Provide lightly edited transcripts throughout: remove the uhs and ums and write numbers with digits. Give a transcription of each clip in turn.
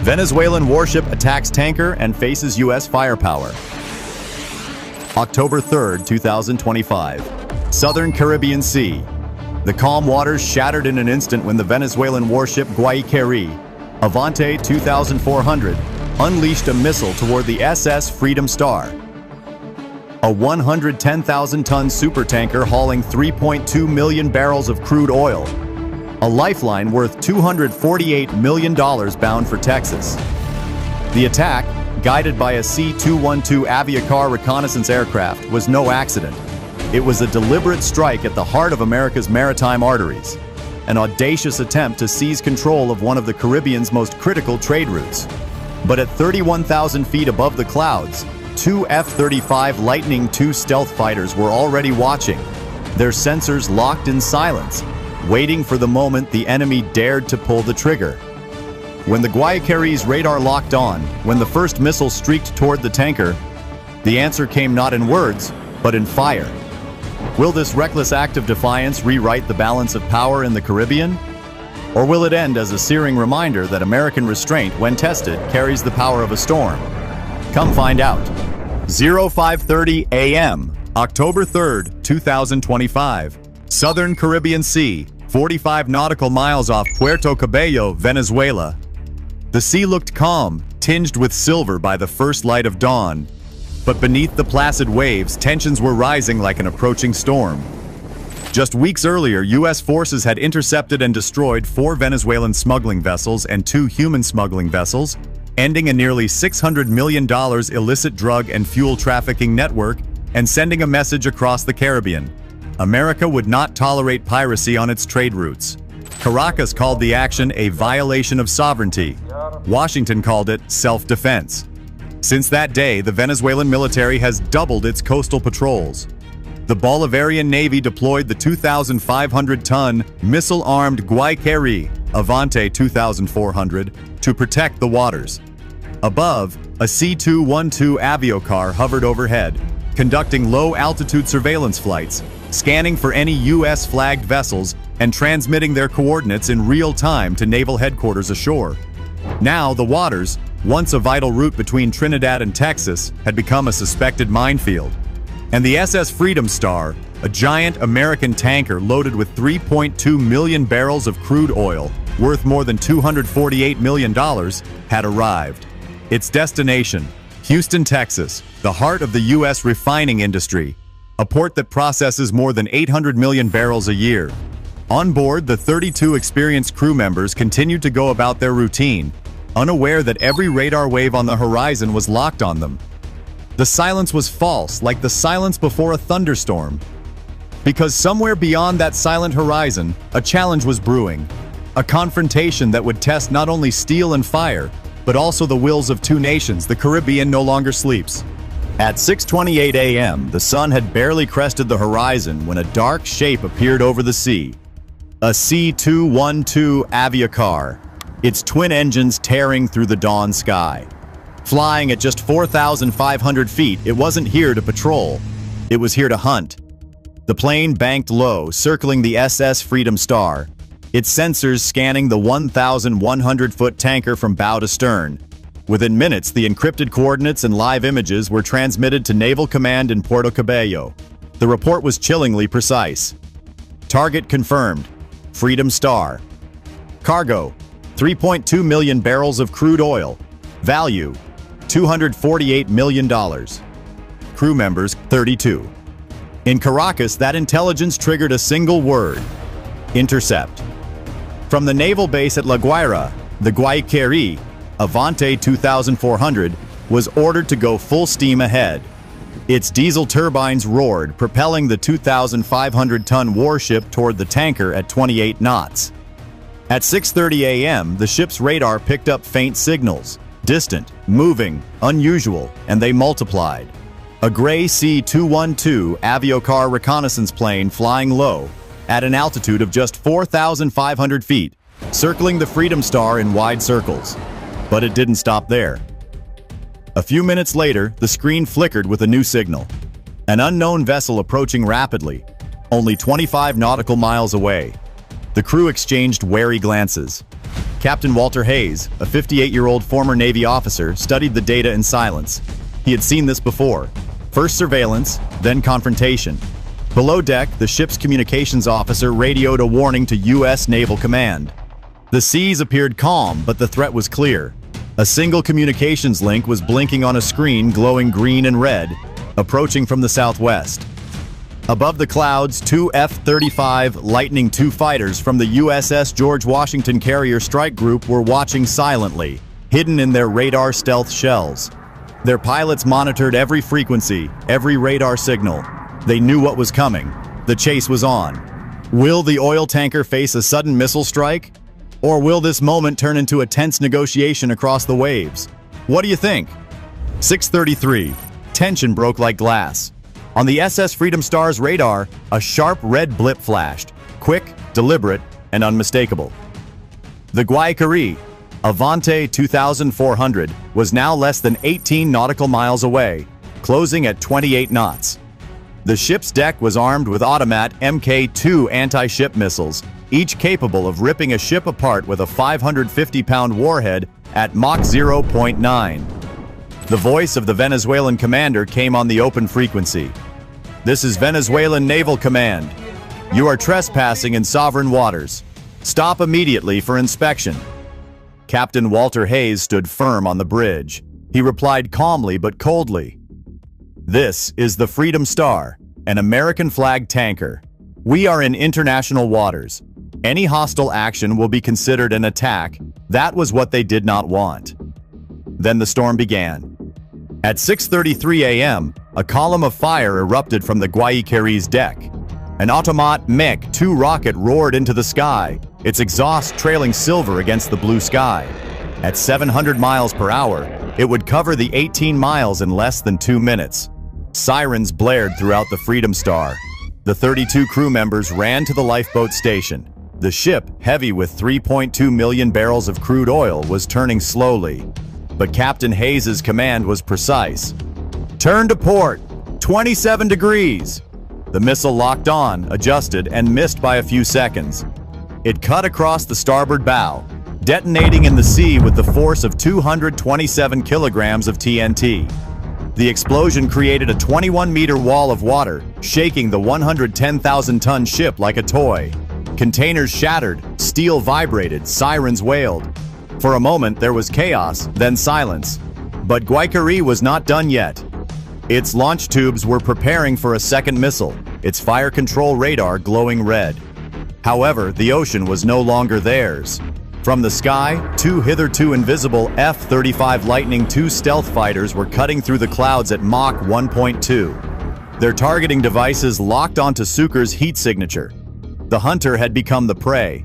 Venezuelan warship attacks tanker and faces U.S. firepower. October 3, 2025. Southern Caribbean Sea. The calm waters shattered in an instant when the Venezuelan warship Guayquerí, Avante 2400, unleashed a missile toward the SS Freedom Star, a 110,000-ton supertanker hauling 3.2 million barrels of crude oil, a lifeline worth $248 million bound for Texas. The attack, guided by a C-212 Aviacar reconnaissance aircraft, was no accident. It was a deliberate strike at the heart of America's maritime arteries, an audacious attempt to seize control of one of the Caribbean's most critical trade routes. But at 31,000 feet above the clouds, two F-35 Lightning II stealth fighters were already watching, their sensors locked in silence, waiting for the moment the enemy dared to pull the trigger. When the Guayquerí's radar locked on, when the first missile streaked toward the tanker, the answer came not in words, but in fire. Will this reckless act of defiance rewrite the balance of power in the Caribbean? Or will it end as a searing reminder that American restraint, when tested, carries the power of a storm? Come find out. 0530 a.m., October 3rd, 2025. Southern Caribbean Sea, 45 nautical miles off Puerto Cabello, Venezuela. The sea looked calm, tinged with silver by the first light of dawn. But beneath the placid waves, tensions were rising like an approaching storm. Just weeks earlier, U.S. forces had intercepted and destroyed 4 Venezuelan smuggling vessels and 2 human smuggling vessels, ending a nearly $600 million illicit drug and fuel trafficking network and sending a message across the Caribbean. America would not tolerate piracy on its trade routes. Caracas called the action a violation of sovereignty. Washington called it self-defense. Since that day, the Venezuelan military has doubled its coastal patrols. The Bolivarian Navy deployed the 2,500-ton, missile-armed Guayquerí, Avante 2400, to protect the waters. Above, a C-212 Aviacar hovered overhead, conducting low-altitude surveillance flights, scanning for any U.S.-flagged vessels and transmitting their coordinates in real time to naval headquarters ashore. Now, the waters, once a vital route between Trinidad and Texas, had become a suspected minefield. And the SS Freedom Star, a giant American tanker loaded with 3.2 million barrels of crude oil, worth more than $248 million, had arrived. Its destination, Houston, Texas, the heart of the U.S. refining industry, a port that processes more than 800 million barrels a year. On board, the 32 experienced crew members continued to go about their routine, unaware that every radar wave on the horizon was locked on them. The silence was false, like the silence before a thunderstorm. Because somewhere beyond that silent horizon, a challenge was brewing. A confrontation that would test not only steel and fire, but also the wills of 2 nations. The Caribbean no longer sleeps. At 6:28 a.m., the sun had barely crested the horizon when a dark shape appeared over the sea. A C-212 Aviacar, its twin engines tearing through the dawn sky. Flying at just 4,500 feet, it wasn't here to patrol. It was here to hunt. The plane banked low, circling the SS Freedom Star, its sensors scanning the 1,100-foot tanker from bow to stern. Within minutes, the encrypted coordinates and live images were transmitted to Naval Command in Puerto Cabello. The report was chillingly precise. Target confirmed. Freedom Star. Cargo: 3.2 million barrels of crude oil. Value: $248 million. Crew members: 32. In Caracas, that intelligence triggered a single word: intercept. From the naval base at La Guaira, the Guayquerí, Avante 2400, was ordered to go full steam ahead. Its diesel turbines roared, propelling the 2,500-ton warship toward the tanker at 28 knots. At 6:30 a.m., the ship's radar picked up faint signals, distant, moving, unusual, and they multiplied. A gray C-212 Aviacar reconnaissance plane flying low, at an altitude of just 4,500 feet, circling the Freedom Star in wide circles. But it didn't stop there. A few minutes later, the screen flickered with a new signal. An unknown vessel approaching rapidly, only 25 nautical miles away. The crew exchanged wary glances. Captain Walter Hayes, a 58-year-old former Navy officer, studied the data in silence. He had seen this before. First surveillance, then confrontation. Below deck, the ship's communications officer radioed a warning to U.S. Naval Command. The seas appeared calm, but the threat was clear. A single communications link was blinking on a screen glowing green and red, approaching from the southwest. Above the clouds, two F-35 Lightning II fighters from the USS George Washington Carrier Strike Group were watching silently, hidden in their radar stealth shells. Their pilots monitored every frequency, every radar signal. They knew what was coming. The chase was on. Will the oil tanker face a sudden missile strike? Or will this moment turn into a tense negotiation across the waves? What do you think? 6:33. Tension broke like glass. On the SS Freedom Star's radar, a sharp red blip flashed, quick, deliberate, and unmistakable. The Guayquerí, Avante 2400, was now less than 18 nautical miles away, closing at 28 knots. The ship's deck was armed with automat Mk2 anti-ship missiles, each capable of ripping a ship apart with a 550-pound warhead at Mach 0.9. The voice of the Venezuelan commander came on the open frequency. "This is Venezuelan Naval Command. You are trespassing in sovereign waters. Stop immediately for inspection." Captain Walter Hayes stood firm on the bridge. He replied calmly but coldly. "This is the Freedom Star, an American-flagged tanker. We are in international waters. Any hostile action will be considered an attack. That was what they did not want." Then the storm began. At 6:33 a.m., a column of fire erupted from the Guayquerí's deck. An automat Mech-2 rocket roared into the sky, its exhaust trailing silver against the blue sky. At 700 miles per hour, it would cover the 18 miles in less than 2 minutes. Sirens blared throughout the Freedom Star. The 32 crew members ran to the lifeboat station. The ship, heavy with 3.2 million barrels of crude oil, was turning slowly. But Captain Hayes' command was precise. "Turn to port, 27 degrees." The missile locked on, adjusted, and missed by a few seconds. It cut across the starboard bow, detonating in the sea with the force of 227 kilograms of TNT. The explosion created a 21-meter wall of water, shaking the 110,000-ton ship like a toy. Containers shattered, steel vibrated, sirens wailed. For a moment, there was chaos, then silence. But Guayquerí was not done yet. Its launch tubes were preparing for a second missile, its fire control radar glowing red. However, the ocean was no longer theirs. From the sky, two hitherto invisible F-35 Lightning II stealth fighters were cutting through the clouds at Mach 1.2. Their targeting devices locked onto Sucre's heat signature. The hunter had become the prey.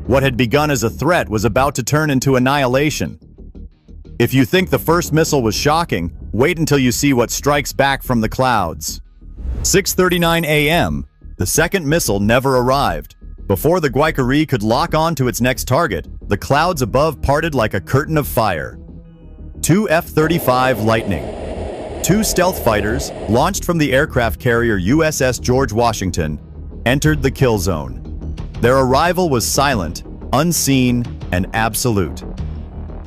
What had begun as a threat was about to turn into annihilation. If you think the first missile was shocking, wait until you see what strikes back from the clouds. 6:39 a.m., the second missile never arrived. Before the Guayquerí could lock on to its next target, the clouds above parted like a curtain of fire. Two F-35 Lightning. Two stealth fighters, launched from the aircraft carrier USS George Washington, entered the kill zone. Their arrival was silent, unseen, and absolute.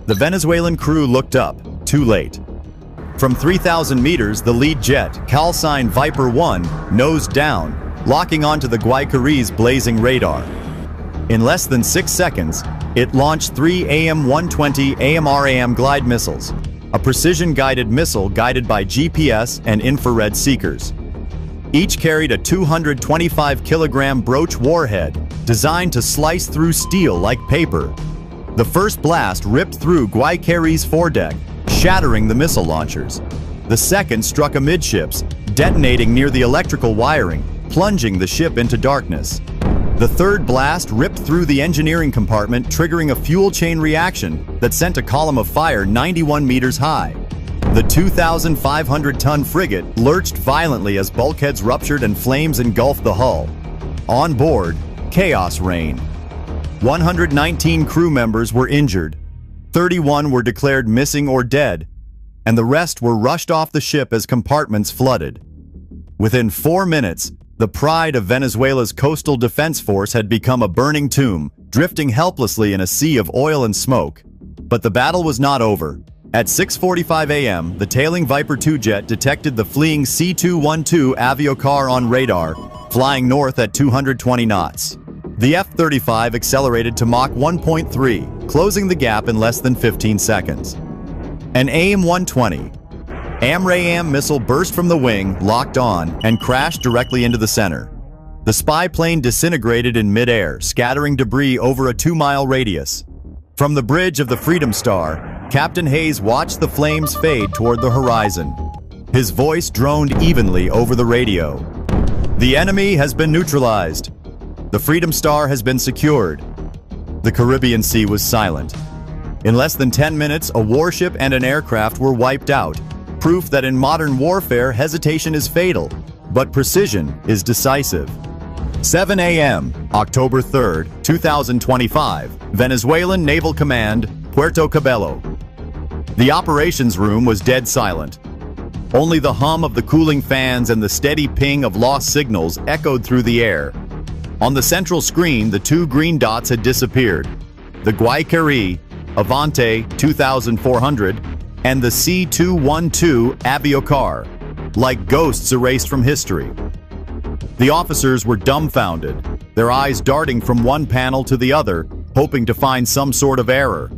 The Venezuelan crew looked up, too late. From 3,000 meters, the lead jet, call sign Viper 1, nosed down, locking onto the Guayquerí's blazing radar. In less than 6 seconds, it launched 3 AM-120 AMRAAM glide missiles, a precision-guided missile guided by GPS and infrared seekers. Each carried a 225-kilogram Broach warhead designed to slice through steel like paper. The first blast ripped through Guayquerí's foredeck, shattering the missile launchers. The second struck amidships, detonating near the electrical wiring, plunging the ship into darkness. The third blast ripped through the engineering compartment, triggering a fuel chain reaction that sent a column of fire 91 meters high. The 2,500-ton frigate lurched violently as bulkheads ruptured and flames engulfed the hull. On board, chaos reigned. 119 crew members were injured, 31 were declared missing or dead, and the rest were rushed off the ship as compartments flooded. Within 4 minutes, the pride of Venezuela's coastal defense force had become a burning tomb, drifting helplessly in a sea of oil and smoke. But the battle was not over. At 6:45 a.m., the tailing Viper II jet detected the fleeing C-212 Aviocar on radar, flying north at 220 knots. The F-35 accelerated to Mach 1.3, closing the gap in less than 15 seconds. An AIM-120 AMRAAM missile burst from the wing, locked on, and crashed directly into the center. The spy plane disintegrated in midair, scattering debris over a 2-mile radius. From the bridge of the Freedom Star, Captain Hayes watched the flames fade toward the horizon. His voice droned evenly over the radio. "The enemy has been neutralized. The Freedom Star has been secured." The Caribbean Sea was silent. In less than 10 minutes, a warship and an aircraft were wiped out, proof that in modern warfare, hesitation is fatal, but precision is decisive. 7 a.m., October 3rd, 2025, Venezuelan Naval Command, Puerto Cabello. The operations room was dead silent. Only the hum of the cooling fans and the steady ping of lost signals echoed through the air. On the central screen, the 2 green dots had disappeared. The Guayquerí, Avante 2400, and the C-212 Aviocar, like ghosts erased from history. The officers were dumbfounded, their eyes darting from one panel to the other, hoping to find some sort of error.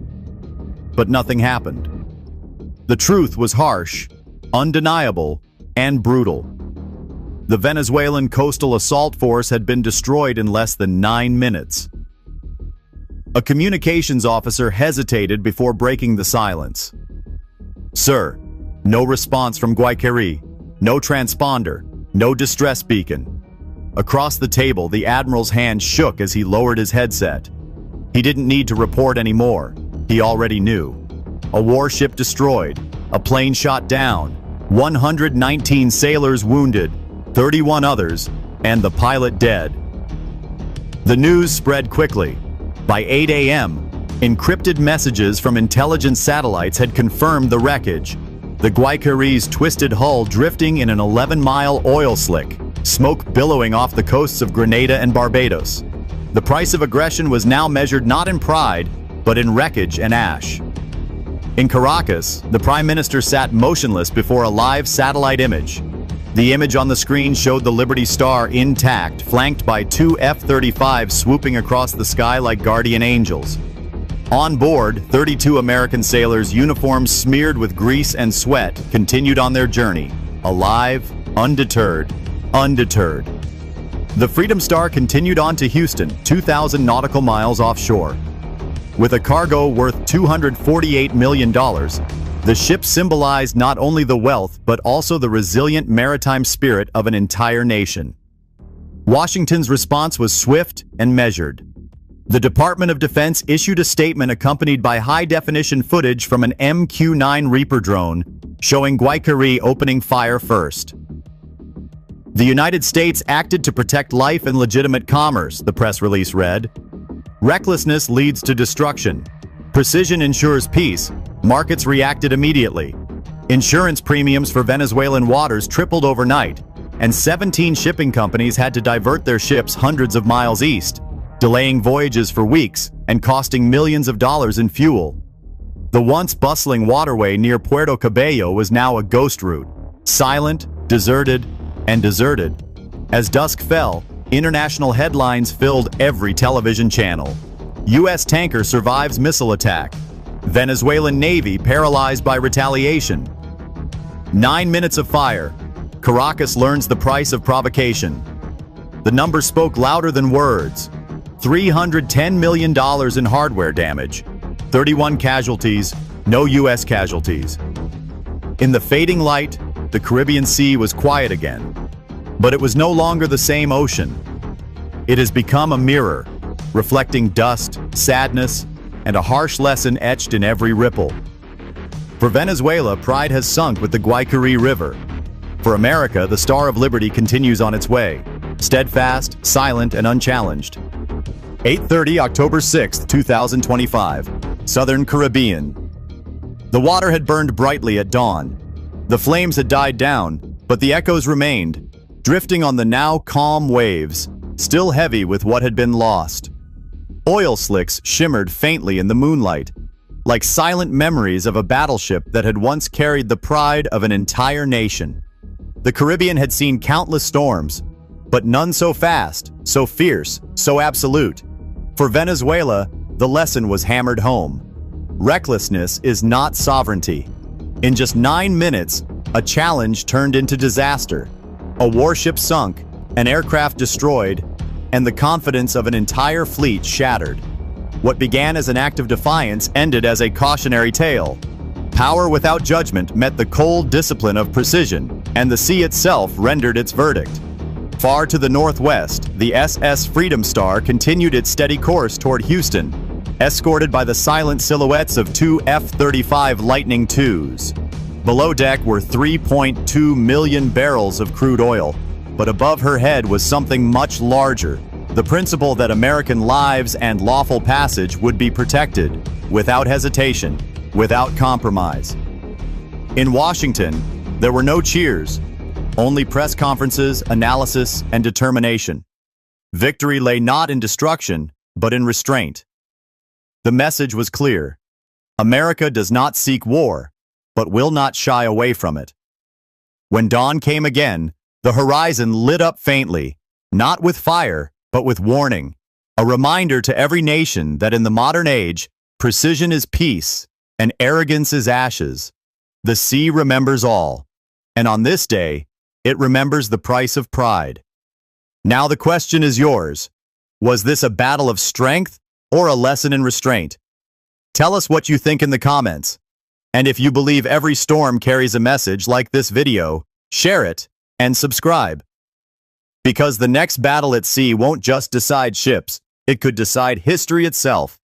But nothing happened. The truth was harsh, undeniable, and brutal. The Venezuelan Coastal Assault Force had been destroyed in less than 9 minutes. A communications officer hesitated before breaking the silence. "Sir, no response from Guayquerí, no transponder, no distress beacon." Across the table, the admiral's hand shook as he lowered his headset. He didn't need to report anymore. He already knew. A warship destroyed, a plane shot down, 119 sailors wounded, 31 others, and the pilot dead. The news spread quickly. By 8 a.m., encrypted messages from intelligence satellites had confirmed the wreckage. The Guayquerí's twisted hull drifting in an 11-mile oil slick, smoke billowing off the coasts of Grenada and Barbados. The price of aggression was now measured not in pride, but in wreckage and ash. In Caracas, the Prime Minister sat motionless before a live satellite image. The image on the screen showed the Liberty Star intact, flanked by 2 F-35s swooping across the sky like guardian angels. On board, 32 American sailors, uniforms smeared with grease and sweat, continued on their journey, alive, undeterred. The Freedom Star continued on to Houston, 2,000 nautical miles offshore. With a cargo worth $248 million, the ship symbolized not only the wealth but also the resilient maritime spirit of an entire nation. Washington's response was swift and measured. The Department of Defense issued a statement accompanied by high-definition footage from an MQ-9 Reaper drone showing Guayquerí opening fire first. The United States acted to protect life and legitimate commerce, the press release read. Recklessness leads to destruction. Precision ensures peace. Markets reacted immediately. Insurance premiums for Venezuelan waters tripled overnight, and 17 shipping companies had to divert their ships hundreds of miles east, delaying voyages for weeks and costing millions of dollars in fuel. The once bustling waterway near Puerto Cabello was now a ghost route, silent, deserted, and deserted. As dusk fell, international headlines filled every television channel. U.S. tanker survives missile attack. Venezuelan Navy paralyzed by retaliation. 9 minutes of fire. Caracas learns the price of provocation. The number spoke louder than words. $310 million in hardware damage. 31 casualties, no U.S. casualties. In the fading light, the Caribbean Sea was quiet again. But it was no longer the same ocean. It has become a mirror, reflecting dust, sadness, and a harsh lesson etched in every ripple. For Venezuela, pride has sunk with the Guayquerí River. For America, the Star of Liberty continues on its way, steadfast, silent, and unchallenged. 8:30 October 6, 2025, Southern Caribbean. The water had burned brightly at dawn. The flames had died down, but the echoes remained, drifting on the now calm waves, still heavy with what had been lost. Oil slicks shimmered faintly in the moonlight, like silent memories of a battleship that had once carried the pride of an entire nation. The Caribbean had seen countless storms, but none so fast, so fierce, so absolute. For Venezuela, the lesson was hammered home. Recklessness is not sovereignty. In just 9 minutes, a challenge turned into disaster. A warship sunk, an aircraft destroyed, and the confidence of an entire fleet shattered. What began as an act of defiance ended as a cautionary tale. Power without judgment met the cold discipline of precision, and the sea itself rendered its verdict. Far to the northwest, the SS Freedom Star continued its steady course toward Houston, escorted by the silent silhouettes of 2 F-35 Lightning IIs. Below deck were 3.2 million barrels of crude oil, but above her head was something much larger, the principle that American lives and lawful passage would be protected, without hesitation, without compromise. In Washington, there were no cheers, only press conferences, analysis, and determination. Victory lay not in destruction, but in restraint. The message was clear. America does not seek war, but will not shy away from it. When dawn came again, the horizon lit up faintly, not with fire, but with warning, a reminder to every nation that in the modern age, precision is peace, and arrogance is ashes. The sea remembers all, and on this day, it remembers the price of pride. Now the question is yours. Was this a battle of strength or a lesson in restraint? Tell us what you think in the comments. And if you believe every storm carries a message like this video, share it and subscribe. Because the next battle at sea won't just decide ships, it could decide history itself.